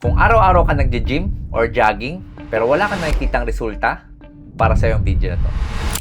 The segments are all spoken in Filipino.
Kung araw-araw ka nagje-gym or jogging, pero wala kang nakikitang resulta, para sa yung video na to.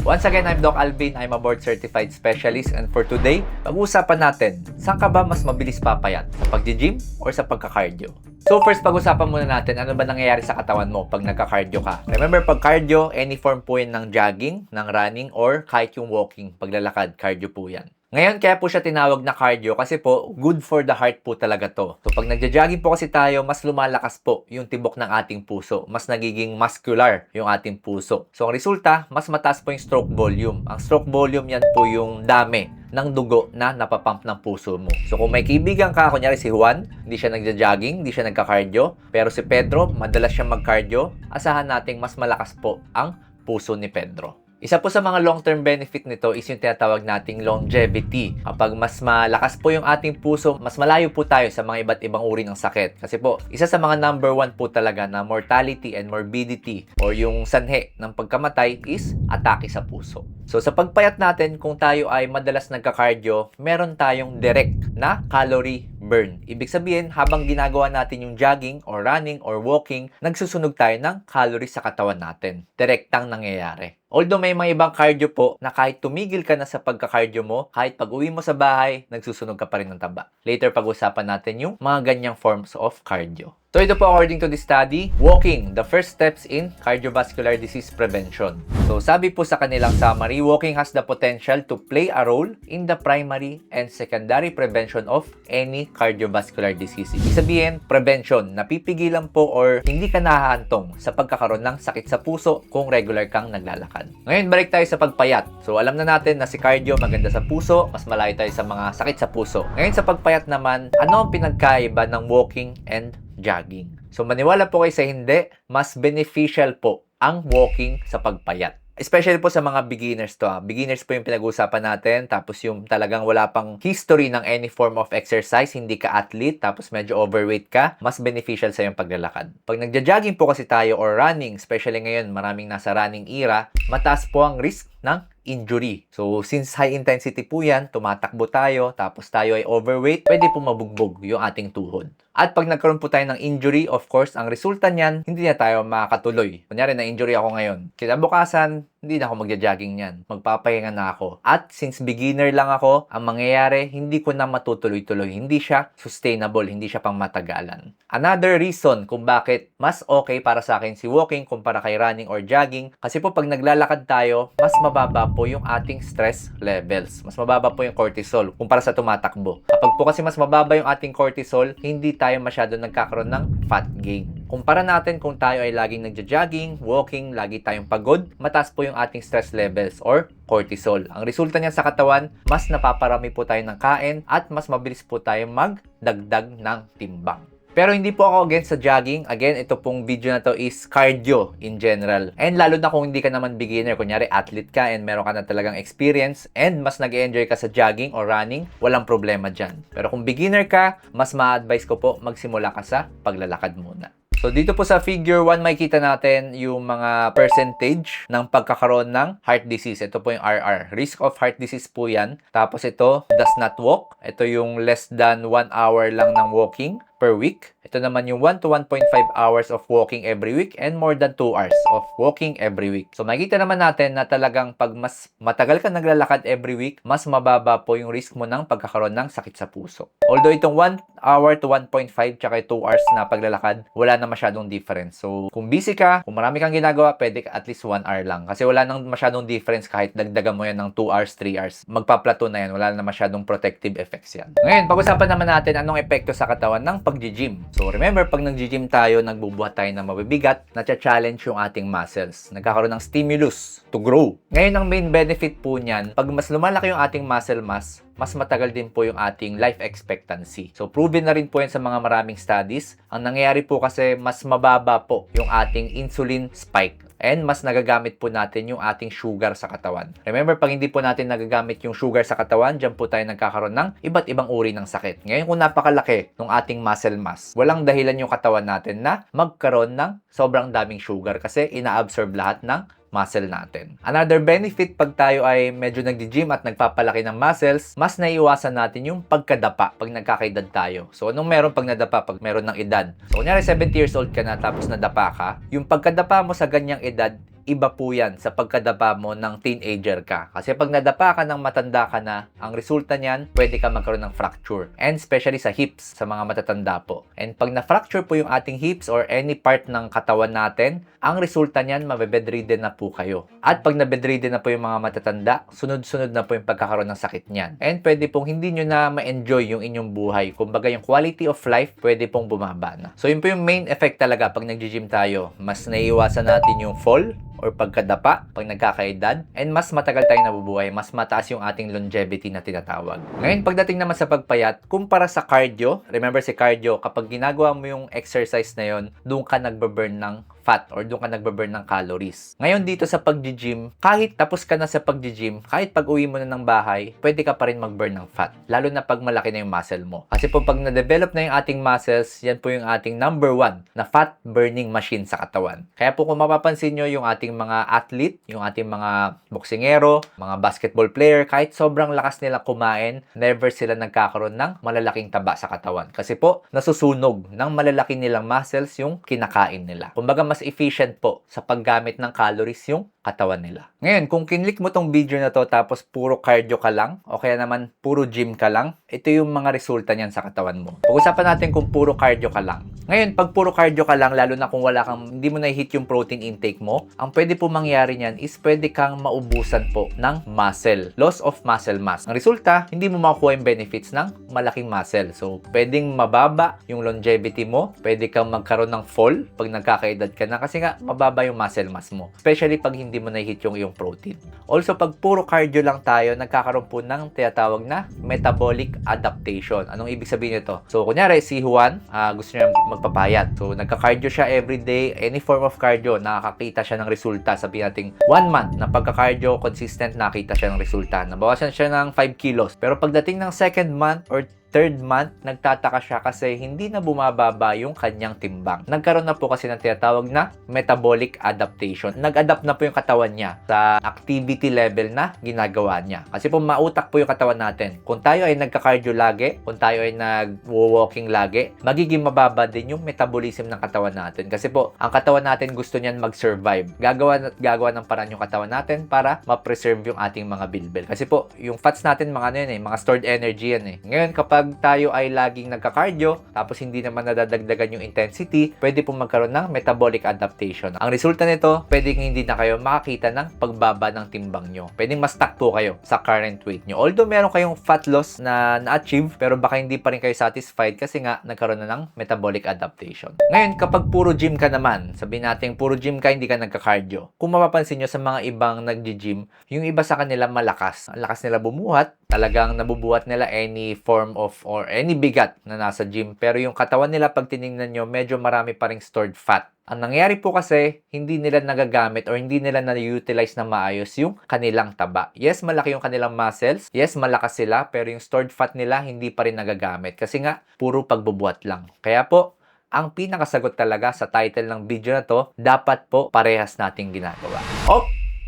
Once again, I'm Doc Alvin. I'm a board certified specialist, and for today, pag-uusapan natin, saan ka ba mas mabilis papayat? Sa pagje-gym or sa pagka-cardio? So first, pag-usapan muna natin, ano ba nangyayari sa katawan mo pag nagka-cardio ka? Remember, pag cardio, any form po yan ng jogging, ng running, or kahit yung walking, paglalakad, cardio po yan. Ngayon, kaya po siya tinawag na cardio kasi po, good for the heart po talaga to. So, pag nagja-jogging po kasi tayo, mas lumalakas po yung tibok ng ating puso. Mas nagiging muscular yung ating puso. So, ang resulta, mas mataas po yung stroke volume. Ang stroke volume, yan po yung dami ng dugo na napapump ng puso mo. So, kung may kaibigan ka, kunyari si Juan, hindi siya nagja-jogging, hindi siya nagka-cardio, pero si Pedro, madalas siya mag-cardio, asahan nating mas malakas po ang puso ni Pedro. Isa po sa mga long-term benefit nito is yung tinatawag nating longevity. Kapag mas malakas po yung ating puso, mas malayo po tayo sa mga iba't ibang uri ng sakit. Kasi po, isa sa mga number one po talaga na mortality and morbidity or yung sanhe ng pagkamatay is atake sa puso. So sa pagpayat natin, kung tayo ay madalas nagka-cardio, meron tayong direct na calorie burn. Ibig sabihin, habang ginagawa natin yung jogging or running or walking, nagsusunog tayo ng calories sa katawan natin. Direktang nangyayari. Although may mga ibang cardio po na kahit tumigil ka na sa pagka-cardio mo, kahit pag-uwi mo sa bahay, nagsusunog ka pa rin ng taba. Later, pag-usapan natin yung mga ganyang forms of cardio. So ito po, according to the study, walking, the first steps in cardiovascular disease prevention. So sabi po sa kanilang summary, walking has the potential to play a role in the primary and secondary prevention of any cardiovascular disease. Ibig sabihin, prevention, napipigilan po or hindi ka nahahantong sa pagkakaroon ng sakit sa puso kung regular kang naglalakad. Ngayon, balik tayo sa pagpayat. So alam na natin na si cardio maganda sa puso, mas malayo tayo sa mga sakit sa puso. Ngayon sa pagpayat naman, ano ang pinagkaiba ng walking and jogging? So maniwala po kayo sa hindi, mas beneficial po ang walking sa pagpayat. Especially po sa mga beginners to. Beginners po yung pinag-uusapan natin. Tapos yung talagang wala pang history ng any form of exercise, hindi ka athlete, tapos medyo overweight ka, mas beneficial sa yung paglalakad. Pag nagja-jogging po kasi tayo or running, especially ngayon, maraming nasa running era, mataas po ang risk ng injury. So, since high intensity po yan, tumatakbo tayo, tapos tayo ay overweight, pwede po mabugbog yung ating tuhod. At pag nagkaroon po tayo ng injury, of course, ang resulta niyan, hindi na tayo makakatuloy. Kunyari, na-injury ako ngayon. Kinabukasan, hindi na ako magja-jogging niyan. Magpapahinga na ako. At since beginner lang ako, ang mangyayari, hindi ko na matutuloy-tuloy. Hindi siya sustainable, hindi siya pang matagalan. Another reason kung bakit mas okay para sa akin si walking kumpara kay running or jogging, kasi po pag naglalakad tayo, mas mababa po yung ating stress levels. Mas mababa po yung cortisol kumpara sa tumatakbo. Kapag po kasi mas mababa yung ating cortisol, hindi tayo masyado nagkakaroon ng fat gain. Kumpara natin kung tayo ay laging nagja-jogging, walking, lagi tayong pagod, mataas po yung ating stress levels or cortisol. Ang resulta niyan sa katawan, mas napaparami po tayo ng kain at mas mabilis po tayo magdagdag ng timbang. Pero hindi po ako against sa jogging. Again, ito pong video na to is cardio in general. And lalo na kung hindi ka naman beginner, kunyari athlete ka and meron ka na talagang experience and mas nag-enjoy ka sa jogging or running, walang problema dyan. Pero kung beginner ka, mas ma-advise ko po magsimula ka sa paglalakad muna. So dito po sa figure 1, makikita natin yung mga percentage ng pagkakaroon ng heart disease. Ito po yung RR. Risk of heart disease po yan. Tapos ito, does not walk. Ito yung less than 1 hour lang ng walking per week. Ito naman yung 1 to 1.5 hours of walking every week and more than 2 hours of walking every week. So makikita naman natin na talagang pag mas matagal ka naglalakad every week, mas mababa po yung risk mo ng pagkakaroon ng sakit sa puso. Although itong 1 hour to 1.5 tsaka 2 hours na paglalakad, wala na masyadong difference. So kung busy ka, kung marami kang ginagawa, pwede ka at least 1 hour lang. Kasi wala nang masyadong difference kahit dagdagan mo yan ng 2 hours, 3 hours. Magpa-plateau na yan. Wala na masyadong protective effects yan. Ngayon, pag-usapan naman natin anong epekto sa katawan ng pag-gym. So remember, pag nag-gym tayo, nagbubuhat tayo ng mabibigat, na-challenge yung ating muscles. Nagkakaroon ng stimulus to grow. Ngayon, ang main benefit po niyan, pag mas lumalaki yung ating muscle mass, mas matagal din po yung ating life expectancy. So, proven na rin po yan sa mga maraming studies. Ang nangyayari po kasi, mas mababa po yung ating insulin spike. And mas nagagamit po natin yung ating sugar sa katawan. Remember, pag hindi po natin nagagamit yung sugar sa katawan, dyan po tayo nagkakaroon ng iba't ibang uri ng sakit. Ngayon, kung napakalaki ng ating muscle mass, walang dahilan yung katawan natin na magkaroon ng sobrang daming sugar kasi ina-absorb lahat ng muscle natin. Another benefit pag tayo ay medyo nagdi-gym at nagpapalaki ng muscles, mas naiiwasan natin yung pagkadapa pag nagkakaedad tayo. So, anong meron pag nadapa pag meron ng edad? So, kunyari 70 years old ka na tapos nadapa ka, yung pagkadapa mo sa ganyang edad, iba po yan sa pagkadapa mo ng teenager ka. Kasi pag nadapa ka ng matanda ka na, ang resulta niyan, pwede ka magkaroon ng fracture. And especially sa hips, sa mga matatanda po. And pag na-fracture po yung ating hips or any part ng katawan natin, ang resulta niyan, mabebedridden na po kayo. At pag nabedridden na po yung mga matatanda, sunod-sunod na po yung pagkakaroon ng sakit niyan. And pwede pong hindi nyo na ma-enjoy yung inyong buhay. Kumbaga yung quality of life, pwede pong bumaba na. So yun po yung main effect talaga pag nag-gym tayo. Mas naiiwasan natin yung fall or pagkadapa pag nagkakaedad, and mas matagal tayong nabubuhay, mas mataas yung ating longevity na tinatawag. Ngayon, pagdating naman sa pagpayat, kumpara sa cardio, remember si cardio, kapag ginagawa mo yung exercise na yon, doon ka nagbe-burn ng fat or doon ka nagbe-burn ng calories. Ngayon dito sa pag-gym, kahit tapos ka na sa pag-gym, kahit pag-uwi mo na ng bahay, pwede ka pa rin mag-burn ng fat. Lalo na pag malaki na yung muscle mo. Kasi po pag na-develop na yung ating muscles, yan po yung ating number 1 na fat burning machine sa katawan. Kaya po kung mapapansin nyo yung ating mga athlete, yung ating mga boksingero, mga basketball player, kahit sobrang lakas nila kumain, never sila nagkakaroon ng malalaking taba sa katawan. Kasi po, nasusunog ng malalaki nilang muscles yung kinakain nila. Kumbaga, mas efficient po sa paggamit ng calories yung katawan nila. Ngayon, kung kinlik mo tong video na to tapos puro cardio ka lang o kaya naman puro gym ka lang, ito yung mga resulta niyan sa katawan mo. Pag-usapan natin kung puro cardio ka lang. Ngayon, pag puro cardio ka lang, lalo na kung hindi mo na-hit yung protein intake mo, ang pwede po mangyari niyan is pwede kang maubusan po ng muscle. Loss of muscle mass. Ang resulta, hindi mo makukuha yung benefits ng malaking muscle. So, pwedeng mababa yung longevity mo, pwede kang magkaroon ng fall pag nagkakaedad ka na kasi nga mababa yung muscle mass mo. Especially pag hindi mo na-hit yung iyong protein. Also, pag puro cardio lang tayo, nagkakaroon po ng tinatawag na metabolic adaptation. Anong ibig sabihin nito? So, kunyari, si Juan, gusto niya magpapayat. So, nagka-cardio siya everyday, any form of cardio, nakakakita siya ng resulta. Sabihin natin, 1 month na pagka-cardio, consistent, nakita siya ng resulta. Nabawasan siya ng 5 kilos. Pero pagdating ng 2nd month or 3rd month, nagtataka siya kasi hindi na bumababa yung kanyang timbang. Nagkaroon na po kasi ng tinatawag na metabolic adaptation. Nag-adapt na po yung katawan niya sa activity level na ginagawa niya. Kasi po mautak po yung katawan natin. Kung tayo ay nagka-cardio lagi, kung tayo ay nag-walking lagi, magiging mababa din yung metabolism ng katawan natin. Kasi po, ang katawan natin gusto niyan mag-survive. Gagawa ng paraan yung katawan natin para ma-preserve yung ating mga bilbil. Kasi po, yung fats natin, mga ano yan mga stored energy yan Ngayon, kapag tayo ay laging nagka-cardio, tapos hindi naman nadadagdagan yung intensity, pwede pong magkaroon ng metabolic adaptation. Ang resulta nito, pwedeng hindi na kayo makakita ng pagbaba ng timbang nyo. Pwedeng ma-stuck po kayo sa current weight nyo. Although meron kayong fat loss na na-achieve, pero baka hindi pa rin kayo satisfied kasi nga nagkaroon na ng metabolic adaptation. Ngayon, kapag puro gym ka naman, sabihin natin puro gym ka, hindi ka nagka-cardio. Kung mapapansin nyo sa mga ibang nag-gym, yung iba sa kanila malakas. Ang lakas nila bumuhat, talagang nabubuhat nila any form of or any bigat na nasa gym. Pero yung katawan nila pag tinignan nyo, medyo marami pa ring stored fat. Ang nangyayari po kasi, hindi nila nagagamit or hindi nila na-utilize na maayos yung kanilang taba. Yes, malaki yung kanilang muscles. Yes, malakas sila. Pero yung stored fat nila, hindi pa rin nagagamit. Kasi nga, puro pagbubuhat lang. Kaya po, ang pinakasagot talaga sa title ng video na to, dapat po parehas nating ginagawa.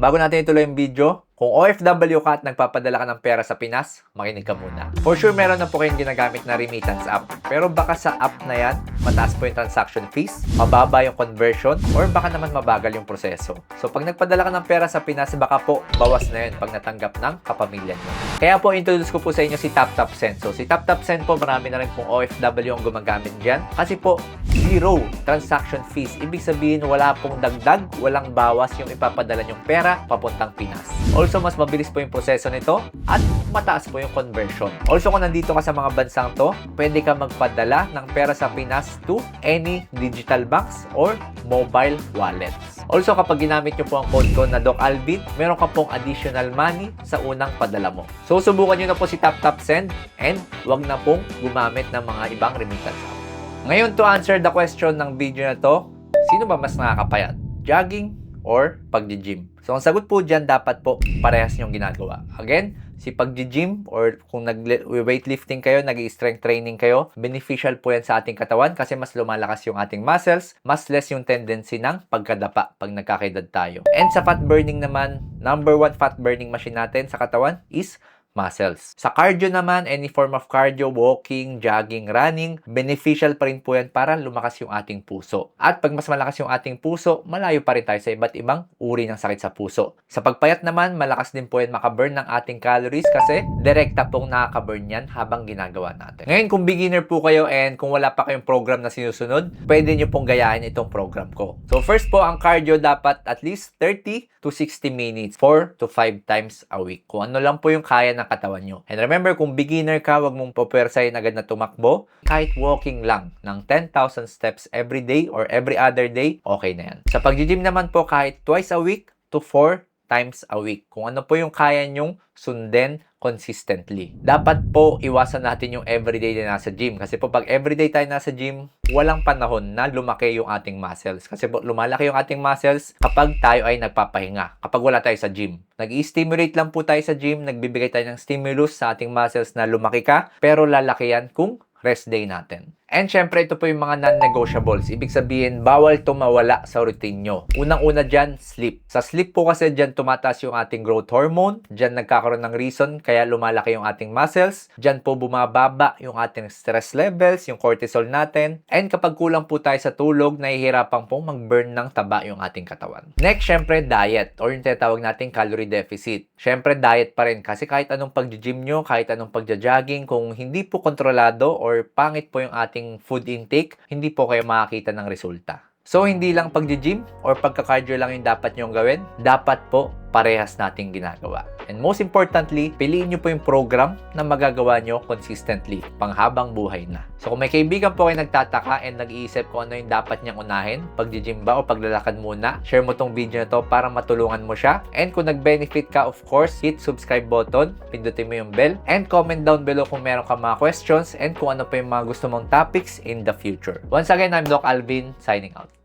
Bago natin ituloy yung video, kung OFW ka at nagpapadala ka ng pera sa Pinas, makinig ka muna. For sure, meron na po kayong ginagamit na remittance app. Pero baka sa app na yan, mataas po yung transaction fees, mababa yung conversion, or baka naman mabagal yung proseso. So, pag nagpadala ka ng pera sa Pinas, baka po bawas na yun pag natanggap ng kapamilya nyo. Kaya po, introduce ko po sa inyo si TapTapSend. So, si TapTapSend po, marami na rin pong OFW ang gumagamit dyan. Kasi po, 0 transaction fees. Ibig sabihin, wala pong dagdag, walang bawas yung ipapadala nyong pera papuntang Pinas. Also, mas mabilis po yung proseso nito at mataas po yung conversion. Also, kung nandito ka sa mga bansang to, pwede ka magpadala ng pera sa Pinas to any digital banks or mobile wallets. Also, kapag ginamit nyo po ang code ko na Doc Alvin, meron ka pong additional money sa unang padala mo. So, subukan nyo na po si TapTapSend and wag na pong gumamit ng mga ibang remittance app. Ngayon, to answer the question ng video na to, sino ba mas nakakapayat? Jogging or pag-gym? So, ang sagot po dyan, dapat po parehas nyong ginagawa. Again, si pag-gym or kung nag-weightlifting kayo, nag-strength training kayo, beneficial po yan sa ating katawan kasi mas lumalakas yung ating muscles, mas less yung tendency ng pagkadapa pag nagkakaedad tayo. And sa fat burning naman, number 1 fat burning machine natin sa katawan is muscles. Sa cardio naman, any form of cardio, walking, jogging, running, beneficial pa rin po yan para lumakas yung ating puso. At pag mas malakas yung ating puso, malayo pa rin tayo sa iba't ibang uri ng sakit sa puso. Sa pagpayat naman, malakas din po yan makaburn ng ating calories kasi direkta pong nakaka-burn yan habang ginagawa natin. Ngayon, kung beginner po kayo and kung wala pa kayong program na sinusunod, pwede nyo pong gayahin itong program ko. So first po, ang cardio dapat at least 30 to 60 minutes, 4 to 5 times a week. Kung ano lang po yung kaya ng katawan nyo. And remember, kkung beginner ka, wag mong papersayin agad na tumakbo. Kahit walking lang ng 10,000 steps every day or every other day, okay na yan. Sa pag-gym naman po, kahit twice a week to 4 times a week. Kung ano po yung kaya nyong sundin consistently. Dapat po iwasan natin yung everyday na nasa gym. Kasi po pag everyday tayo nasa gym, walang panahon na lumaki yung ating muscles. Kasi po lumalaki yung ating muscles kapag tayo ay nagpapahinga. Kapag wala tayo sa gym. Nag-i-stimulate lang po tayo sa gym, nagbibigay tayo ng stimulus sa ating muscles na lumaki ka, pero lalaki yan kung rest day natin. And syempre, ito po yung mga non-negotiables. Ibig sabihin, bawal to mawala sa routine nyo. Unang-una dyan, sleep. Sa sleep po kasi dyan tumataas yung ating growth hormone. Dyan nagkakaroon ng reason kaya lumalaki yung ating muscles. Dyan po bumababa yung ating stress levels, yung cortisol natin. And kapag kulang po tayo sa tulog, nahihirapan pong mag-burn ng taba yung ating katawan. Next, syempre, diet or yung tinatawag nating calorie deficit. Syempre, diet pa rin kasi kahit anong pag-gym nyo, kahit anong pag-jogging, kung hindi po kontrolado or pangit po yung ating food intake, hindi po kayo makakita ng resulta. So, hindi lang pag-gym or pagka-cardio lang yung dapat nyong gawin. Dapat po parehas nating ginagawa. And most importantly, piliin nyo po yung program na magagawa nyo consistently, panghabang buhay na. So kung may kaibigan po kayo nagtataka and nag-iisip kung ano yung dapat niyang unahin, pag-gym ba o paglalakad muna, share mo tong video na to para matulungan mo siya. And kung nag-benefit ka, of course, hit subscribe button, pindutin mo yung bell, and comment down below kung meron ka mga questions and kung ano pa yung mga gusto mong topics in the future. Once again, I'm Doc Alvin, signing out.